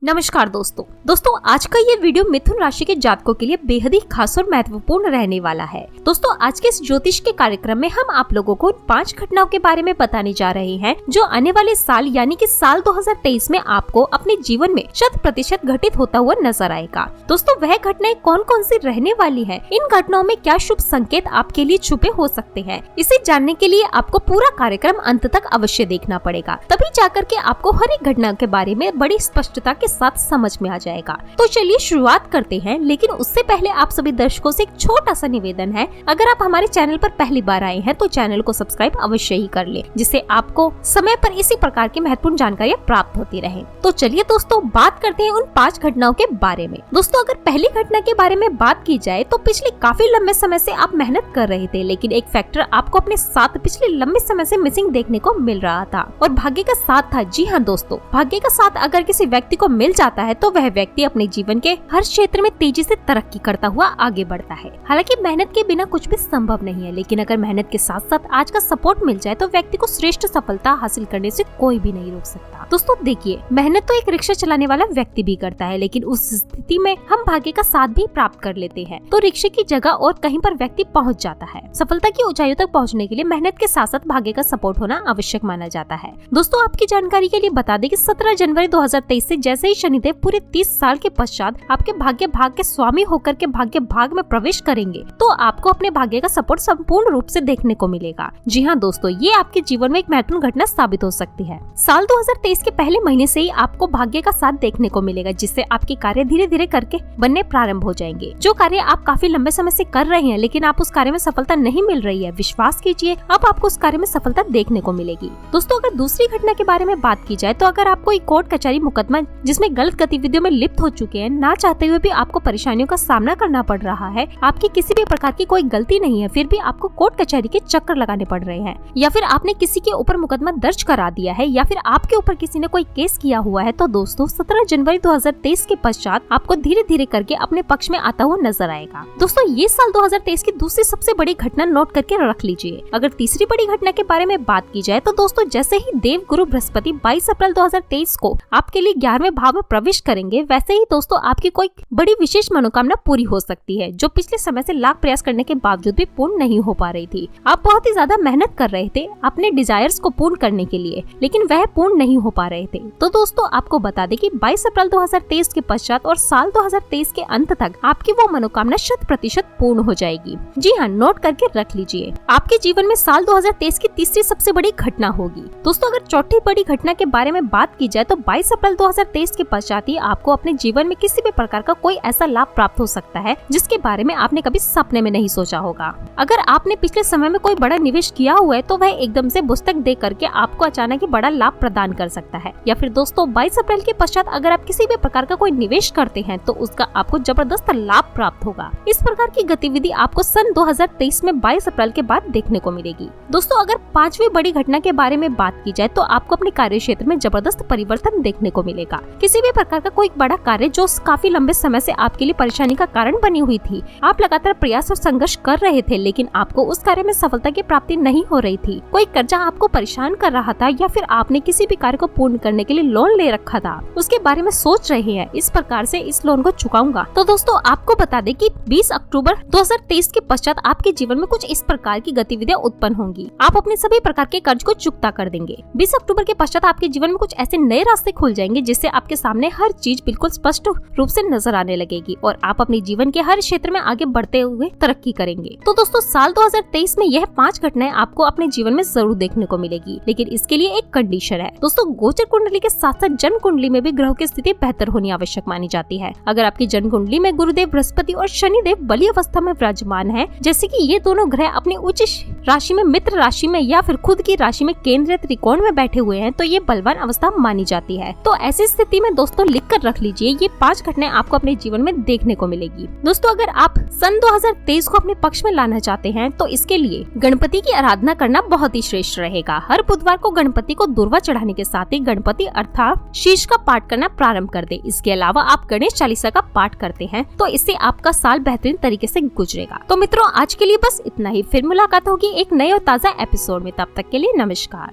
नमस्कार दोस्तों आज का ये वीडियो मिथुन राशि के जातकों के लिए बेहद ही खास और महत्वपूर्ण रहने वाला है। दोस्तों आज के इस ज्योतिष के कार्यक्रम में हम आप लोगों को 5 घटनाओं के बारे में बताने जा रहे हैं जो आने वाले साल यानी कि साल 2023 में आपको अपने जीवन में 100% घटित होता हुआ नजर आएगा। दोस्तों वह घटनाएं कौन कौन सी रहने वाली है, इन घटनाओं में क्या शुभ संकेत आपके लिए छुपे हो सकते हैं, इसे जानने के लिए आपको पूरा कार्यक्रम अंत तक अवश्य देखना पड़ेगा। तभी जाकर के आपको हर एक घटना के बारे में बड़ी स्पष्टता के साथ समझ में आ जाएगा। तो चलिए शुरुआत करते हैं, लेकिन उससे पहले आप सभी दर्शकों से एक छोटा सा निवेदन है, अगर आप हमारे चैनल पर पहली बार आए हैं तो चैनल को सब्सक्राइब अवश्य ही कर ले, जिससे आपको समय पर इसी प्रकार की महत्वपूर्ण जानकारियाँ प्राप्त होती रहे। तो चलिए दोस्तों बात करते हैं उन 5 घटनाओं के बारे में। दोस्तों अगर पहली घटना के बारे में बात की जाए तो पिछले काफी लंबे समय से आप मेहनत कर रहे थे, लेकिन एक फैक्टर आपको अपने साथ पिछले लंबे समय से मिसिंग देखने को मिल रहा था और भाग्य का साथ था। जी हाँ दोस्तों, भाग्य का साथ अगर किसी व्यक्ति को मिल जाता है तो वह व्यक्ति अपने जीवन के हर क्षेत्र में तेजी से तरक्की करता हुआ आगे बढ़ता है। हालांकि मेहनत के बिना कुछ भी संभव नहीं है, लेकिन अगर मेहनत के साथ साथ आज का सपोर्ट मिल जाए तो व्यक्ति को श्रेष्ठ सफलता हासिल करने से कोई भी नहीं रोक सकता। दोस्तों देखिए, मेहनत तो एक रिक्शा चलाने वाला व्यक्ति भी करता है, लेकिन उस स्थिति में हम भाग्य का साथ भी प्राप्त कर लेते हैं तो रिक्शे की जगह और कहीं पर व्यक्ति पहुंच जाता है। सफलता की ऊंचाइयों तक पहुंचने के लिए मेहनत के साथ साथ भाग्य का सपोर्ट होना आवश्यक माना जाता है। दोस्तों आपकी जानकारी के लिए बता दें कि 17 जनवरी 2023 से जैसे ही शनिदेव पूरे 30 साल के पश्चात आपके भाग्य भाग के स्वामी होकर के भाग्य भाग में प्रवेश करेंगे तो आपको अपने भाग्य का सपोर्ट संपूर्ण रूप से देखने को मिलेगा। जी हाँ दोस्तों, ये आपके जीवन में एक महत्वपूर्ण घटना साबित हो सकती है। साल 2023 के पहले महीने से ही आपको भाग्य का साथ देखने को मिलेगा, जिससे आपके कार्य धीरे धीरे करके बनने प्रारंभ हो जाएंगे। जो कार्य आप काफी लंबे समय से कर रहे हैं लेकिन आप उस कार्य में सफलता नहीं मिल रही है, विश्वास कीजिए अब आपको उस कार्य में सफलता देखने को मिलेगी। दोस्तों अगर दूसरी घटना के बारे में बात की जाए तो अगर आप कोई कोर्ट कचहरी मुकदमा जिसमें गलत गतिविधियों में लिप्त हो चुके हैं, ना चाहते हुए भी आपको परेशानियों का सामना करना पड़ रहा है, आपकी किसी भी प्रकार की कोई गलती नहीं है, फिर भी आपको कोर्ट कचहरी के चक्कर लगाने पड़ रहे हैं, या फिर आपने किसी के ऊपर मुकदमा दर्ज करा दिया है, या फिर आपके ऊपर किसी ने कोई केस किया हुआ है, तो दोस्तों 17 जनवरी 2023 के पश्चात आपको धीरे धीरे करके अपने पक्ष में आता हुआ नजर आएगा। दोस्तों ये साल 2023 की दूसरी सबसे बड़ी घटना नोट करके रख लीजिए। अगर तीसरी बड़ी घटना के बारे में बात की जाए तो दोस्तों जैसे ही देव गुरु बृहस्पति 22 अप्रैल 2023 को आपके लिए 11वें भाव में प्रवेश करेंगे, वैसे ही दोस्तों आपकी कोई बड़ी विशेष मनोकामना पूरी हो सकती है जो पिछले समय से लाख प्रयास करने के बावजूद भी पूर्ण नहीं हो पा रही थी। आप बहुत ही ज्यादा मेहनत कर रहे थे अपने डिजायर्स को पूर्ण करने के लिए, लेकिन वह पूर्ण नहीं हो पा रहे थे। तो दोस्तों आपको बता दें कि 22 अप्रैल 2023 के पश्चात और साल 2023 के अंत तक आपकी वो मनोकामना 100% पूर्ण हो जाएगी। जी हाँ, नोट करके रख लीजिए। आपके जीवन में साल 2023 की तीसरी सबसे बड़ी घटना होगी। दोस्तों अगर चौथी बड़ी घटना के बारे में बात की जाए तो 22 अप्रैल 2023 के पश्चात ही आपको अपने जीवन में किसी भी प्रकार का कोई ऐसा लाभ प्राप्त हो सकता है जिसके बारे में आपने कभी सपने में नहीं सोचा होगा। अगर आपने पिछले समय में कोई बड़ा निवेश किया हुआ है तो वह एकदम से पुस्तक दे करके आपको अचानक ही बड़ा लाभ प्रदान कर सकता है। या फिर दोस्तों 22 अप्रैल के पश्चात अगर आप किसी भी प्रकार का कोई निवेश करते हैं तो उसका आपको जबरदस्त लाभ प्राप्त होगा। इस प्रकार की गतिविधि आपको सन 2023 में 22 अप्रैल के बाद देखने को मिलेगी। दोस्तों अगर 5वीं बड़ी घटना के बारे में बात की जाए तो आपको अपने कार्य क्षेत्र में जबरदस्त परिवर्तन देखने को मिलेगा। किसी भी प्रकार का कोई बड़ा कार्य जो काफी लंबे समय से आपके लिए परेशानी का कारण बनी हुई थी, आप लगातार प्रयास और संघर्ष कर रहे थे लेकिन आपको उस कार्य में सफलता की प्राप्ति नहीं हो रही थी, कोई कर्जा आपको परेशान कर रहा था, या फिर आपने किसी भी कार्य को पूर्ण करने के लिए लोन ले रखा था, उसके बारे में सोच रहे हैं इस प्रकार से इस लोन को चुकाऊंगा। तो दोस्तों आपको बता दें कि 20 अक्टूबर 2023 के पश्चात आपके जीवन में कुछ इस प्रकार की गतिविधियां उत्पन्न होंगी। आप अपने सभी प्रकार के कर्ज को चुकता कर देंगे। 20 अक्टूबर के पश्चात आपके जीवन में कुछ ऐसे नए रास्ते खुल जाएंगे जिससे आपके सामने हर चीज बिल्कुल स्पष्ट रूप से नजर आने लगेगी और आप अपने जीवन के हर क्षेत्र में आगे बढ़ते हुए तरक्की करेंगे। तो दोस्तों साल 2023 में यह 5 घटनाएं आपको अपने जीवन में जरूर देखने को मिलेगी, लेकिन इसके लिए एक कंडीशन है। दोस्तों गोचर कुंडली के साथ साथ जन्म कुंडली में भी ग्रहों की स्थिति बेहतर होनी आवश्यक मानी जाती है। अगर आपकी जन्म कुंडली में गुरुदेव बृहस्पति और शनिदेव बली अवस्था में विराजमान है, जैसे कि ये दोनों ग्रह अपनी उच्च राशि में, मित्र राशि में या फिर खुद की राशि में केंद्रीय त्रिकोण में बैठे हुए हैं, तो ये बलवान अवस्था मानी जाती है। तो ऐसी स्थिति में दोस्तों लिख कर रख लीजिए, ये 5 घटनाएं आपको अपने जीवन में देखने को मिलेगी। दोस्तों अगर आप सन 2023 को अपने पक्ष में लाना चाहते हैं तो इसके लिए गणपति की आराधना करना बहुत ही श्रेष्ठ रहेगा। हर बुधवार को गणपति को दूर्वा चढ़ाने के साथ ही गणपति अर्थात शीश का पाठ करना प्रारंभ कर दे। इसके अलावा आप गणेश चालीसा का पाठ करते हैं तो इससे आपका साल बेहतरीन तरीके से गुजरेगा। तो मित्रों आज के लिए बस इतना ही, फिर मुलाकात होगी एक नए और ताजा एपिसोड में। तब तक के लिए नमस्कार।